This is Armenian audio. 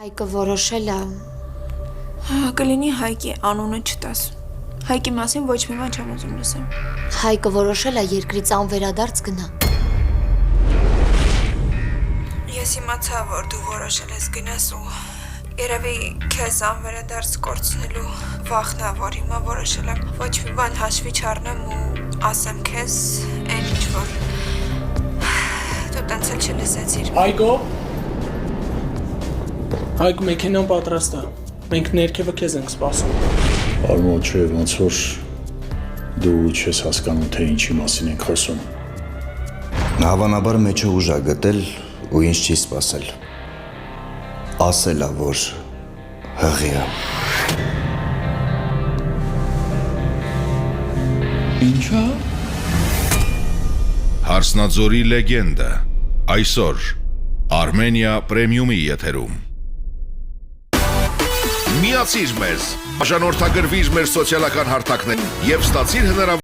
Հայկը որոշել է։ Կլինի Հայկի անունը չտաս։ Հայկի մասին ոչ մի բան չեմ ուզում լսեմ։ Հայկը որոշել է երկրից անվերադարձ գնա։ Ես իմացա, որ դու որոշել ես գնաս ու երևի քեզ անվերադարձ կորցնելու վախն է, որ հիմա որոշել եմ ոչ մի բան հաշվի չառնեմ ու ասեմ քեզ այն ինչ որ դու տենց էլ չլսեցիր։ Հայկո մեքենան պատրաստ է։ Մենք ներքևը քեզ ենք սպասում։ Արմո, չէ, ոնց որ դու չես հասկանում, թե ինչի մասին ենք խոսում։ Հավանաբար մեջը ուժ է գտել ու ինձ չի սպասել։ Ասել է, որ հղի է։ Ինչա՞։ Հարսնաձորի լեգենդը այսօր Armenia Premium-ի եթերում։ Միացիր մեզ, բաժանորդագրվիր մեր սոցիալական հարթակներին եւ ստացիր հնարավորություն